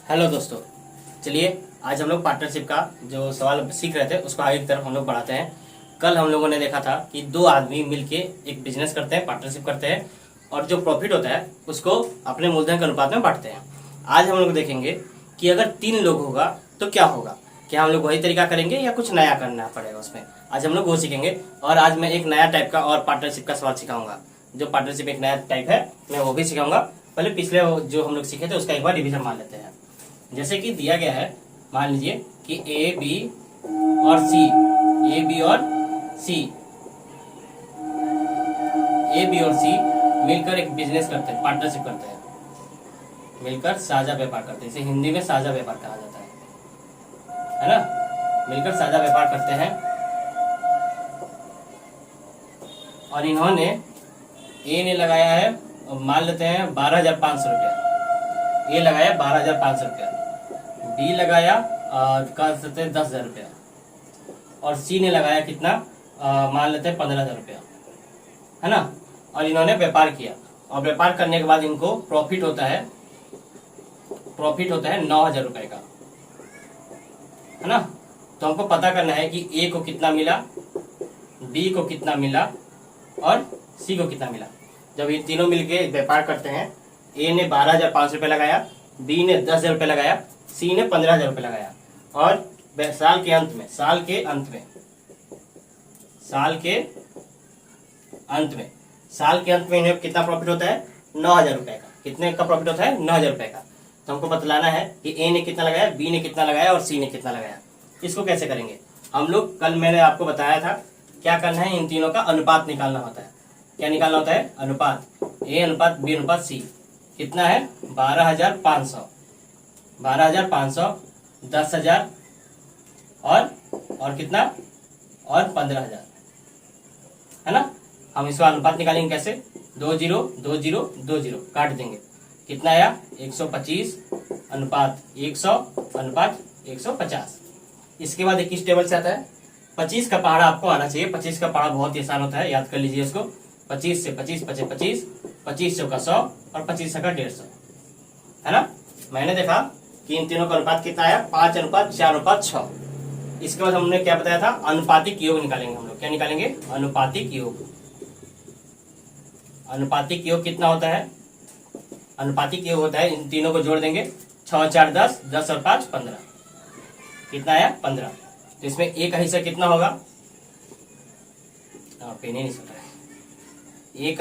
Hello दोस्तों, चलिए आज हम लोग पार्टनरशिप का जो सवाल सीख रहे थे उसको आगे की तरफ हम लोग बढ़ाते हैं। कल हम लोगों ने देखा था कि दो आदमी मिलके एक बिजनेस करते हैं, पार्टनरशिप करते हैं और जो प्रॉफिट होता है उसको अपने मूलधन के अनुपात में बांटते हैं। आज हम लोग देखेंगे कि अगर 3 लोग होगा तो क्या होगा। क्या हम लोग वही तरीका करेंगे या कुछ नया करना पड़ेगा उसमें। आज हम लोग वो सीखेंगे और आज मैं एक नया टाइप का और पार्टनरशिप का सवाल सिखाऊंगा। जो पार्टनरशिप एक नया टाइप है मैं वो भी सिखाऊंगा। पहले पिछले जो हम लोग सीखे थे उसका एक बार रिविजन मान लेते हैं। जैसे कि दिया गया है, मान लीजिए कि ए बी और सी, ए बी और सी, ए बी और सी मिलकर एक बिजनेस करते हैं, पार्टनरशिप करते हैं, मिलकर साझा व्यापार करते हैं। इसे हिंदी में साझा व्यापार कहा जाता है ना। मिलकर साझा व्यापार करते हैं और इन्होंने ए ने लगाया है, मान लेते हैं 12,500 रुपया। ए लगाया 12,500 रुपया, बी लगाया कर सकते हैं 10,000 रुपया और सी ने लगाया कितना, मान लेते हैं 15,000 रुपया, है ना। और इन्होंने व्यापार किया और व्यापार करने के बाद इनको प्रॉफिट होता है 9,000 रुपए का, है ना। तो हमको पता करना है कि ए को कितना मिला, बी को कितना मिला और सी को कितना मिला। जब ये तीनों मिलके व्यापार करते हैं, ए ने 12,500 रुपये लगाया, बी ने 10,000 रुपये लगाया, सी ने 15,000 रुपये लगाया और साल के अंत में इन्हें कितना प्रॉफिट होता है, 9,000 रुपए का। कितने का प्रॉफिट होता है, 9,000 रुपए का। तो हमको बतलाना है कि ए ने कितना लगाया, बी ने कितना लगाया और सी ने कितना लगाया। इसको कैसे करेंगे हम लोग, कल मैंने आपको बताया था क्या करना है, इन तीनों का अनुपात निकालना होता है। क्या निकालना होता है, अनुपात। ए अनुपात बी अनुपात सी कितना है, 12,500, 10,000 और कितना, और 15,000, है ना। हम इसका अनुपात निकालेंगे कैसे, 2 0 2 0 2 0 काट देंगे, कितना आया 125 अनुपात 100 अनुपात 150। इसके बाद 21 टेबल से आता है 25 का पहाड़ा आपको आना चाहिए। 25 का पहाड़ा बहुत ही आसान होता है, याद कर लीजिए इसको। 25 से 25 25 25, 25 का 100 और 25 का 150, है ना। मैंने देखा कि इन तीनों का अनुपात कितना आया, 5 अनुपात 4 अनुपात 6। इसके बाद हमने क्या बताया था, अनुपातिक योग निकालेंगे हम लोग। क्या निकालेंगे, अनुपातिक योग। अनुपातिक योग कितना होता है, अनुपातिक योग होता है, इन तीनों को जोड़ देंगे, 6 4 10, 10 और 5 15, कितना आया 15। तो इसमें ए का हिस्सा कितना होगा, पेन ही नहीं सुन रहा है। ए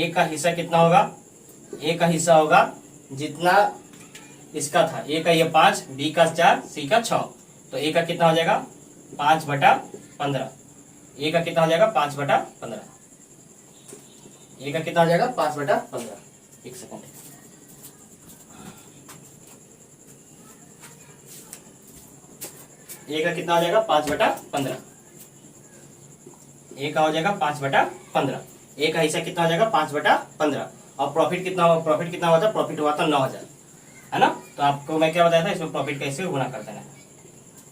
का हिस्सा कितना होगा, ए का हिस्सा होगा जितना इसका था। ए का ये 5, बी का 4, सी का 6। तो ए का कितना हो जाएगा 5/15। ए का कितना हो जाएगा 5/15। ए का कितना हो जाएगा 5/15। एक सेकंड, ए का कितना हो जाएगा 5/15। ए का हो जाएगा 5/15। ए का हिस्सा कितना हो जाएगा 5/15। और प्रॉफिट कितना हुआ, प्रॉफिट हुआ था 9,000, है ना। तो आपको मैं क्या बताया था, इसमें प्रॉफिट कैसे गुना कर देना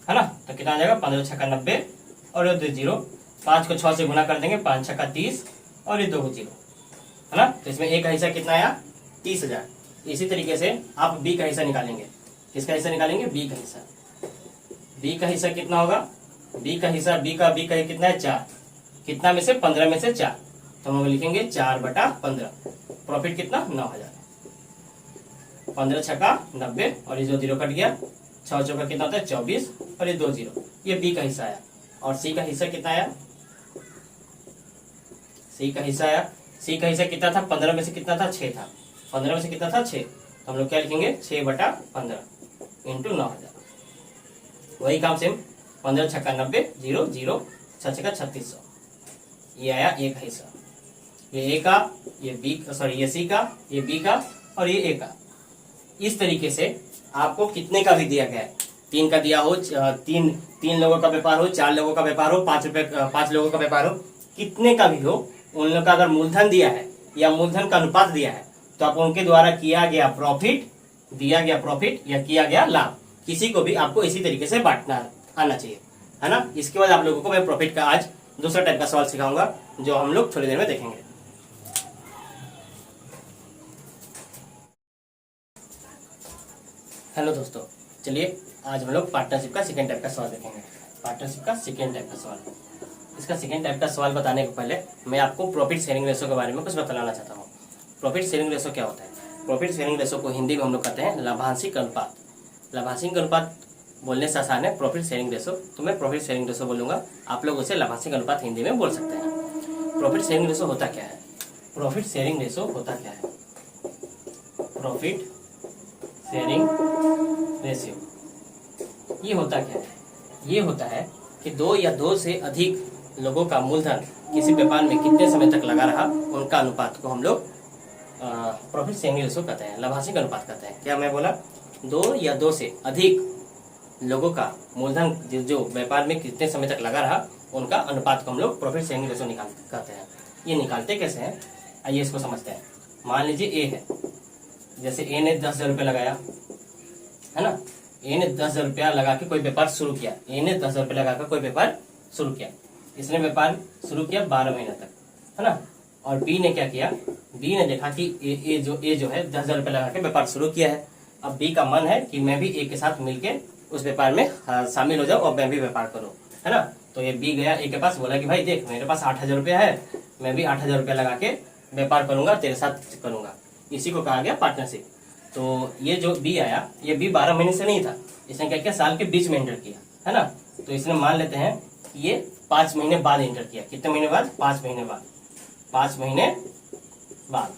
है ना। तो कितना आ जाएगा 15 6 90 और ये 2 0, 5 को 6 से गुना कर देंगे, 5 6 30 और ये 2 0, है ना। तो इसमें ए का हिस्सा कितना आया 30,000। इसी तरीके से आप बी का हिस्सा निकालेंगे। किसका हिस्सा निकालेंगे, बी का हिस्सा। बी का हिस्सा कितना होगा, बी का हिस्सा बी का कितना है 4, कितना में से 15 में से 4। तो हम लोग लिखेंगे 4/15। प्रॉफिट कितना 9,000। 15 6 90 और ये 2 0 कट गया, 6 4 कितना होता है 24 और ये 2 0। ये बी का हिस्सा आया। और सी का हिस्सा कितना आया, सी का हिस्सा कितना था, 15 में से कितना था 6 था, 15 में से कितना था 6। तो हम लोग क्या लिखेंगे 6/15 इंटू 9,000। वही काम सेम, 15 6 90 0 0, 6 6 3600। ये आया ए का हिस्सा। ये ए का, ये बी, सॉरी ये सी का, ये बी का और ये ए का। इस तरीके से आपको कितने का भी दिया गया है, 3 का दिया हो, 3 लोगों का व्यापार हो, 4 लोगों का व्यापार हो, 5 लोगों का व्यापार हो, कितने का भी हो, उन लोगों का अगर मूलधन दिया है या मूलधन का अनुपात दिया है तो आप उनके द्वारा किया गया प्रॉफिट, दिया गया प्रॉफिट या किया गया लाभ, किसी को भी आपको इसी तरीके से बांटना आना चाहिए, है ना। इसके बाद आप लोगों को मैं प्रॉफिट का आज दूसरा टाइप का सवाल सिखाऊंगा जो हम लोग थोड़ी देर में देखेंगे। हेलो दोस्तों, चलिए आज हम लोग पार्टनरशिप का सेकेंड टाइप का सवाल देखेंगे। पार्टनरशिप का सेकेंड टाइप का सवाल। इसका सेकेंड टाइप का सवाल बताने के पहले मैं आपको प्रॉफिट शेयरिंग रेशो के बारे में कुछ बताना चाहता हूँ। प्रॉफिट शेयरिंग रेशो क्या होता है? प्रॉफिट शेयरिंग रेशो को हिंदी में हम लोग कहते हैं लाभांशिक अनुपात। लाभांशिक अनुपात बोलने से आसान है, प्रॉफिट शेयरिंग रेशो तो मैं प्रॉफिट शेयरिंग रेशो बोलूंगा, आप लोग उसे लाभांशिक अनुपात हिंदी में बोल सकते हैं। प्रॉफिट शेयरिंग रेशो होता क्या है? प्रॉफिट शेयरिंग रेशो होता क्या है? प्रॉफिट शेयरिंग रेशियो ये होता क्या है? ये होता है कि दो या दो से अधिक लोगों का मूलधन किसी व्यापार में कितने समय तक लगा रहा, उनका अनुपात को हम लोग प्रॉफिट शेयरिंग रेशियो कहते हैं, लाभांशिक अनुपात कहते हैं। क्या मैं बोला? दो या दो से अधिक लोगों का मूलधन जो व्यापार में कितने समय तक लगा रहा, उनका अनुपात को हम लोग प्रॉफिट शेयरिंग रेशियो कहते हैं। ये निकालते कैसे हैं, आइए इसको समझते हैं। मान लीजिए ए है, जैसे ए ने 10,000 रुपया लगाया है ना। ए ने 10,000 रुपया लगा के कोई व्यापार शुरू किया। ए ने 10,000 रुपया लगा कर कोई व्यापार शुरू किया। इसने व्यापार शुरू किया 12 महीने तक, है ना। और बी ने क्या किया? बी ने देखा कि ए जो है 10,000 रुपया लगा के व्यापार शुरू किया है। अब बी का मन है कि मैं भी ए के साथ मिलके उस व्यापार में शामिल हो जाऊं और मैं भी व्यापार करूं, है ना। तो ये बी गया ए के पास, बोला कि भाई देख मेरे पास 8,000 रुपया है, मैं भी 8,000 रुपया लगा के व्यापार करूंगा, तेरे साथ करूंगा। इसी को कहा गया पार्टनरशिप। तो ये जो बी आया, ये बी 12 महीने से नहीं था, इसने क्या किया? साल के बीच में एंटर किया, है ना। तो इसने मान लेते हैं कि ये 5 महीने बाद एंटर किया। कितने महीने बाद? 5 महीने बाद। 5 महीने बाद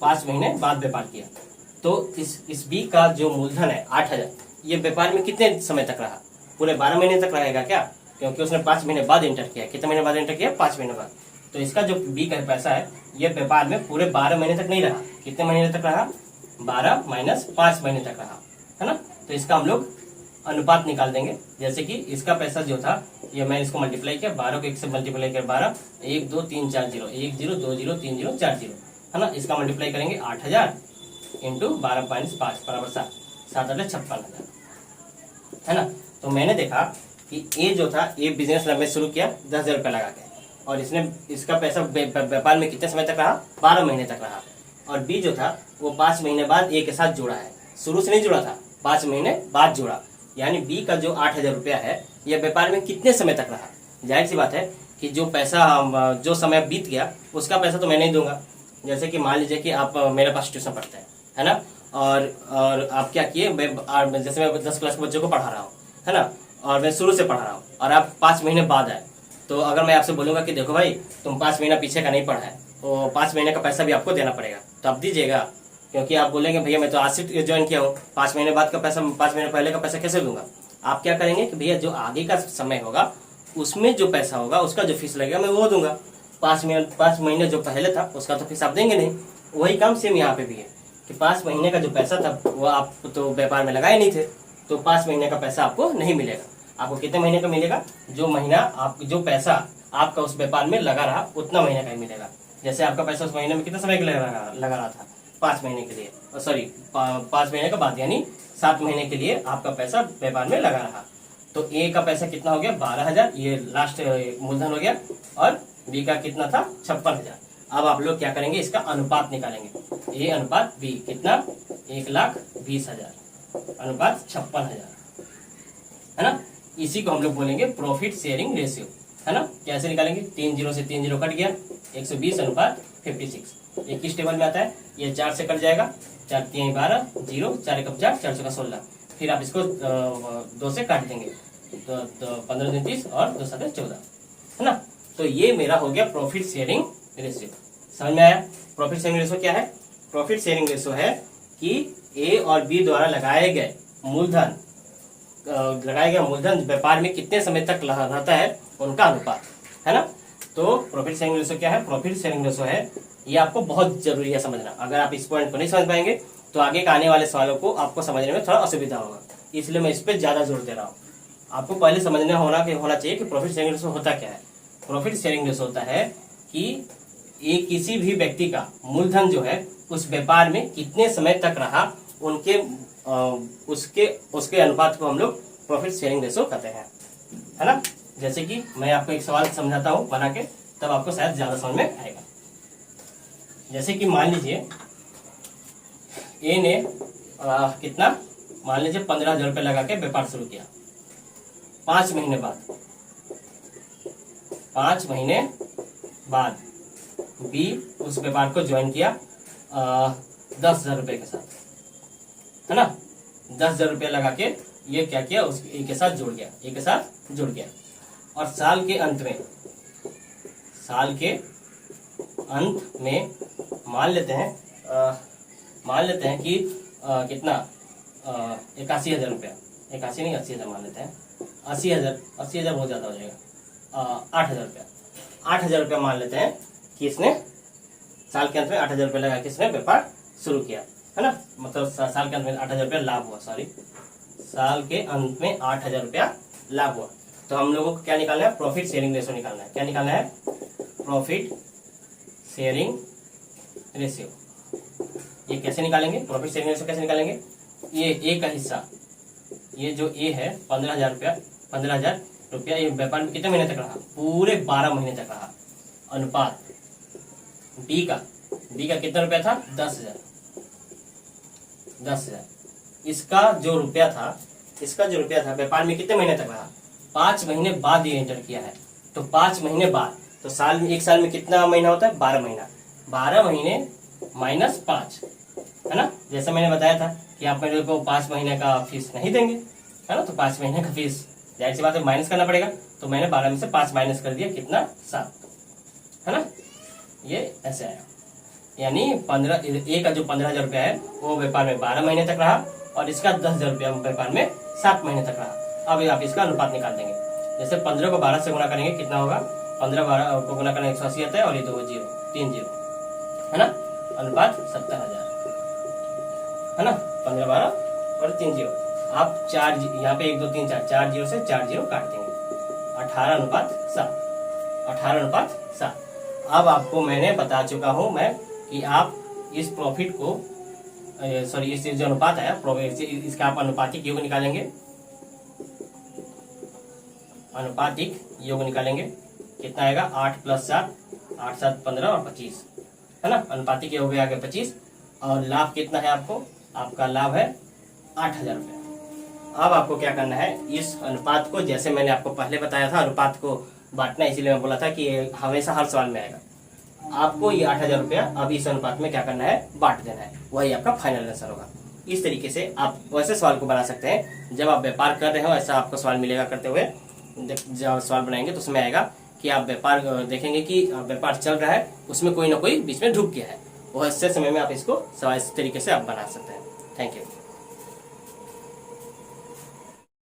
5 महीने बाद व्यापार किया। तो इस बी का जो मूलधन है 8,000, ये व्यापार में कितने समय तक रहा? पूरे 12 महीने तक रहेगा क्या? क्योंकि उसने 5 महीने बाद एंटर किया। कितने महीने बाद एंटर किया? 5 महीने बाद। तो इसका जो बी का पैसा है, ये व्यापार में पूरे 12 महीने तक नहीं रहा। कितने महीने तक रहा? 12 माइनस 5 महीने तक रहा, है ना। तो इसका हम लोग अनुपात निकाल देंगे। जैसे कि इसका पैसा जो था, ये मैं इसको मल्टीप्लाई किया, 12 को 1 से मल्टीप्लाई किया 12, 1 2 3 4 0, 1 0 2 0 3 0 4 0, है ना। इसका मल्टीप्लाई करेंगे 8,000 इंटू 12 माइनस 5 बराबर 7, 7 8 56,000, है ना। तो मैंने देखा कि ए जो था, ए बिजनेस में शुरू किया 10,000 रुपया लगा के, और इसका पैसा व्यापार में कितने समय तक रहा? 12 महीने तक रहा। और बी जो था वो 5 महीने बाद ए के साथ जुड़ा है, शुरू से नहीं जुड़ा था, 5 महीने बाद जुड़ा। यानी बी का जो 8,000 रुपया है, यह व्यापार में कितने समय तक रहा? जाहिर सी बात है कि जो पैसा, जो समय बीत गया उसका पैसा तो मैं नहीं दूंगा। जैसे कि मान लीजिए कि आप मेरे पास ट्यूशन पढ़ते हैं, है ना, और आप क्या किए, जैसे मैं 10 क्लास के बच्चों को पढ़ा रहा हूँ, है ना, और मैं शुरू से पढ़ा रहा हूँ, और आप 5 महीने बाद आए, तो अगर मैं आपसे बोलूंगा कि देखो भाई तुम 5 महीना पीछे का नहीं पढ़ा है, तो 5 महीने का पैसा भी आपको देना पड़ेगा, तो आप दीजिएगा। क्योंकि आप बोलेंगे भैया मैं तो आज से ज्वाइन किया हूँ, 5 महीने बाद का पैसा, 5 महीने पहले का पैसा कैसे दूंगा? आप क्या करेंगे कि भैया जो आगे का समय होगा उसमें जो पैसा होगा, उसका जो फीस लगेगा मैं वो दूंगा। 5 महीने जो पहले था उसका तो फीस आप देंगे नहीं। वही काम सेम यहाँ पे भी है कि 5 महीने का जो पैसा था वो आप तो व्यापार में लगाए नहीं थे, तो 5 महीने का पैसा आपको नहीं मिलेगा। आपको कितने महीने का मिलेगा? जो महीना आप, जो पैसा आपका उस व्यापार में लगा रहा, उतना महीने का ही मिलेगा। जैसे आपका पैसा उस महीने में कितना समय के लिए लगा रहा था? 5 महीने के लिए, सॉरी 5 महीने का बाद, यानी 7 महीने के लिए आपका पैसा व्यापार में लगा रहा। तो ए का पैसा कितना हो गया? 12,000, ये लास्ट मूलधन हो गया। और बी का कितना था? 56,000। अब आप लोग क्या करेंगे? इसका अनुपात निकालेंगे। ए अनुपात बी कितना? 1,20,000 अनुपात 56,000, है ना। इसी को हम लोग बोलेंगे प्रॉफिट शेयरिंग रेशियो, है ना। कैसे निकालेंगे? 3 0 से 3 0 कट गया, 120 अनुपात 56। ये किस टेबल में आता है? ये 4 से कट जाएगा, 4 3 12 0, 4 1 4, 4 4 16। फिर आप इसको 2 से काट देंगे, तो 15 दिन 30 और 2 7 14, है ना। तो ये मेरा हो गया प्रॉफिट शेयरिंग रेशियो। समझ में आया? प्रॉफिट शेयरिंग रेशियो क्या है? प्रॉफिट शेयरिंग रेशियो है कि ए और बी द्वारा लगाए गए मूलधन व्यापार में कितने समय तक रहता है, उनका अनुपात, है ना। तो प्रॉफिट शेयरिंग रेशियो क्या है? प्रॉफिट शेयरिंग रेशियो है, ये आपको बहुत जरूरी है समझना। अगर आप इस पॉइंट को नहीं समझ पाएंगे तो आगे आने वाले सवालों को आपको समझने में थोड़ा असुविधा होगा, इसलिए मैं इस पर ज्यादा जोर दे रहा हूँ। आपको पहले समझना होना चाहिए कि प्रॉफिट शेयरिंग रेशियो होता क्या है। प्रॉफिट शेयरिंग रेशियो होता है कि एक किसी भी व्यक्ति का मूलधन जो है उस व्यापार में कितने समय तक रहा, उनके उसके अनुपात को हम लोग प्रॉफिट शेयरिंग रेशियो कहते हैं, है ना। जैसे कि मैं आपको एक सवाल समझाता हूँ बना के, तब आपको शायद ज्यादा समझ में आएगा। जैसे कि मान लीजिए ए ने कितना मान लीजिए 15,000 रुपये लगा के व्यापार शुरू किया। 5 महीने बाद 5 महीने बाद बी उस व्यापार को ज्वाइन किया 10,000 रुपये के साथ, है ना। 10,000 रुपये लगा के ये क्या किया, उस ए के साथ जुड़ गया, ए के साथ जुड़ गया। और साल के अंत में मान लेते हैं कि कितना 81,000 रुपया, 81 नहीं 80,000 मान लेते हैं। 80,000 बहुत ज़्यादा हो जाएगा। 8,000 रुपया, 8,000 रुपया मान लेते हैं कि इसने साल के अंत में 8,000 रुपया लगा के इसने व्यापार शुरू किया, है ना। मतलब साल के अंत में 8,000 रुपया लाभ हुआ, साल के अंत में 8,000 रुपया लाभ हुआ। तो हम लोगों को क्या निकालना है, प्रॉफिट शेयरिंग रेशियो निकालना है। क्या निकालना है, प्रॉफिट शेयरिंग रेशियो। ये कैसे निकालेंगे, प्रॉफिट शेयरिंग रेशियो कैसे निकालेंगे, ये ए का हिस्सा, ये जो ए है 15,000 रुपया, ये व्यापार में कितने महीने तक रहा, पूरे 12 महीने तक रहा। अनुपात बी का कितना रुपया था, 10,000। इसका जो रुपया था व्यापार में कितने महीने तक रहा, 5 महीने बाद ये एंटर किया है। तो 5 महीने बाद, तो साल में, एक साल में कितना महीना होता है, 12 महीना। 12 महीने माइनस 5, है ना। जैसे मैंने बताया था कि आप मेरे को 5 महीने का फीस नहीं देंगे, है ना। तो 5 महीने का फीस जाहिर सी बात है माइनस करना पड़ेगा। तो मैंने 12 में से 5 माइनस कर दिया, कितना, 7, है ना। ये ऐसे आया। यानी 15 ए का जो 15,000 रुपया है वो व्यापार में 12 महीने तक रहा, और इसका 10,000 रुपया व्यापार में 7 महीने तक रहा। अब आप इसका अनुपात निकाल देंगे। जैसे 15 को 12 से गुणा करेंगे, कितना होगा, 15 को गुणा करेंगे 180 आता है, और ये 2 0 3 0, है ना। अनुपात 70,000, है ना। 15 12 और 3 0। आप 4 यहाँ पे 1 2 3 4 0 से 4 0 काट देंगे। 18:7। अब आपको मैंने बता चुका हूं मैं कि आप इस प्रॉफिट को इस जो अनुपात आया प्रॉफिट, इसका आप अनुपातिक योग निकालेंगे। अनुपातिक योग निकालेंगे, कितना आएगा, 8 + 7, 8 7 15 और 25, है ना। अनुपातिक योग आ गया 25। और लाभ कितना है आपको, आपका लाभ है 8,000 रुपया। अब आपको क्या करना है, इस अनुपात को, जैसे मैंने आपको पहले बताया था अनुपात को बांटना, इसीलिए मैं बोला था कि हमेशा हर सवाल में आएगा। आपको ये 8,000 रुपया अब इस अनुपात में क्या करना है, बांट देना है। वही आपका फाइनल आंसर होगा। इस तरीके से आप वैसे सवाल को बना सकते हैं। जब आप व्यापार कर रहे हो ऐसा आपको सवाल मिलेगा करते हुए, जब सवाल बनाएंगे तो उसमें आएगा कि आप व्यापार देखेंगे कि व्यापार चल रहा है, उसमें कोई ना कोई बीच में ढुक गया है। वो ऐसे समय में आप इसको सवाल इस तरीके से आप बना सकते हैं। Thank you.